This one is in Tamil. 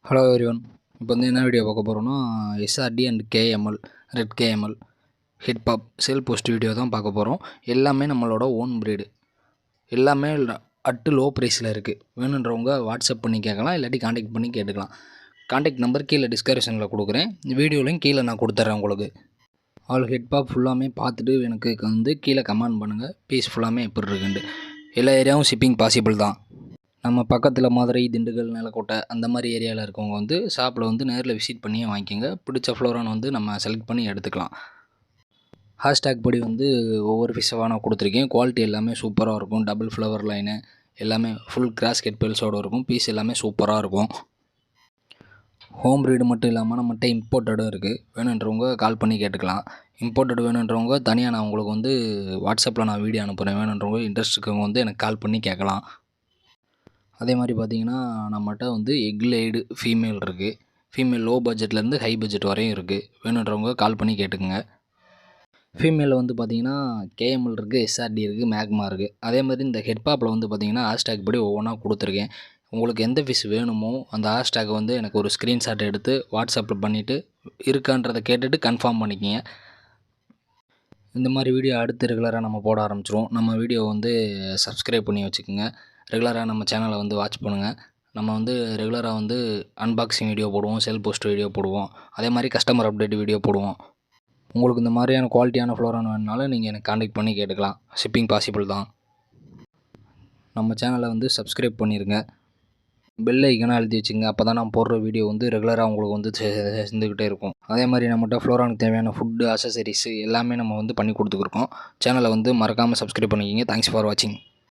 Hello everyone. இப்போ வந்து என்ன வீடியோ பார்க்க போகிறோன்னா, SRT and KML, red KML, ஹிட்பாப் சேல் போஸ்ட் வீடியோ தான் பார்க்க போகிறோம். எல்லாமே நம்மளோட ஓன் ப்ரீடு, எல்லாமே அட்டு லோ ப்ரைஸில் இருக்குது. வேணுன்றவங்க வாட்ஸ்அப் பண்ணி கேட்கலாம், இல்லாட்டி காண்டாக்ட் பண்ணி கேட்டுக்கலாம். காண்டாக்ட் நம்பர் கீழே டிஸ்கிரிப்ஷனில் கொடுக்குறேன், வீடியோலையும் கீழே நான் கொடுத்துட்றேன் உங்களுக்கு. ஆல் ஹிட்பாப் ஃபுல்லாமே பார்த்துட்டு எனக்கு வந்து கீழே கமெண்ட் பண்ணுங்கள், பீஸ் ஃபுல்லாமே எப்படி இருக்குன்ட்டு. எல்லா ஏரியாவும் ஷிப்பிங் பாசிபிள் தான். நம்ம பக்கத்தில் மதுரை, திண்டுக்கல், நிலக்கோட்டை அந்த மாதிரி ஏரியாவில் இருக்கவங்க வந்து ஷாப்பில் வந்து நேரில் விசிட் பண்ணியே வாங்கிக்கோங்க. பிடிச்ச ஃப்ளோரான்னு வந்து நம்ம செலக்ட் பண்ணி எடுத்துக்கலாம். ஹேஷ்டேக் படி வந்து ஒவ்வொரு பீஸாக நான் கொடுத்துருக்கேன். குவாலிட்டி எல்லாமே சூப்பராக இருக்கும். டபுள் ஃப்ளவர் லைனு எல்லாமே ஃபுல் கிராஸ்கெட் பெல்ஸோடு இருக்கும். பீஸ் எல்லாமே சூப்பராக இருக்கும். ஹோம் ப்ரீடு மட்டும் இல்லாமல் நம்மகிட்ட இம்போர்ட்டடும் இருக்குது. வேணுன்றவங்க கால் பண்ணி கேட்டுக்கலாம். இம்போர்ட்டட் வேணுன்றவங்க தனியாக நான் உங்களுக்கு வந்து வாட்ஸ்அப்பில் நான் வீடியோ அனுப்புகிறேன். வேணுன்றவங்க இன்ட்ரெஸ்ட் இருக்கவங்க வந்து எனக்கு கால் பண்ணி கேட்கலாம். அதே மாதிரி பார்த்திங்கன்னா நம்மகிட்ட வந்து எக் லேடு ஃபீமேல் இருக்குது. ஃபீமேல் லோ பட்ஜெட்லேருந்து ஹை பட்ஜெட் வரையும் இருக்குது. வேணுன்றவங்க கால் பண்ணி கேட்டுக்குங்க. ஃபீமேலில் வந்து பார்த்திங்கன்னா கேஎம்எல் இருக்குது, எஸ்ஆர்டி இருக்குது, மேக்மா இருக்குது. அதே மாதிரி இந்த ஹெட்பாப்பில் வந்து பார்த்திங்கன்னா ஹேஷ்டேக் படி ஒவ்வொன்றா கொடுத்துருக்கேன். உங்களுக்கு எந்த பீஸ் வேணுமோ அந்த ஹேஷ்டேக் வந்து எனக்கு ஒரு ஸ்க்ரீன்ஷாட் எடுத்து வாட்ஸ்அப்பில் பண்ணிவிட்டு இருக்கான்றதை கேட்டுட்டு கன்ஃபார்ம் பண்ணிக்கிங்க. இந்த மாதிரி வீடியோ அடுத்து ரெகுலராக நம்ம போட ஆரம்பிச்சிருவோம். நம்ம வீடியோ வந்து சப்ஸ்கிரைப் பண்ணி வச்சுக்கோங்க. ரெகுலராக நம்ம சேனலை வந்து வாட்ச் பண்ணுங்கள். நம்ம வந்து ரெகுலராக வந்து அன்பாக்சிங் வீடியோ போடுவோம், செல் போஸ்ட் வீடியோ போடுவோம், அதே மாதிரி கஸ்டமர் அப்டேட் வீடியோ போடுவோம். உங்களுக்கு இந்த மாதிரியான குவாலிட்டியான ஃப்ளோரான் வேணுனாலும் நீங்கள் எனக்கு காண்டாக்ட் பண்ணி கேட்டுக்கலாம். ஷிப்பிங் பாசிபிள் தான். நம்ம சேனலை வந்து சப்ஸ்கிரைப் பண்ணிடுங்க. பெல் ஐக்கனாக எழுதி வச்சுங்க. அப்போ தான் நான் போடுற வீடியோ வந்து ரெகுலராக உங்களுக்கு வந்து சேர்ந்துக்கிட்டே இருக்கும். அதே மாதிரி நம்மகிட்ட ஃப்ளோரானுக்கு தேவையான ஃபுட்டு, அக்சசரிஸு எல்லாமே நம்ம வந்து பண்ணி கொடுத்துருக்கோம். சேனலை வந்து மறக்காமல் சப்ஸ்கிரைப் பண்ணிக்கிங்க. தேங்க்ஸ் ஃபார் வாட்சிங்.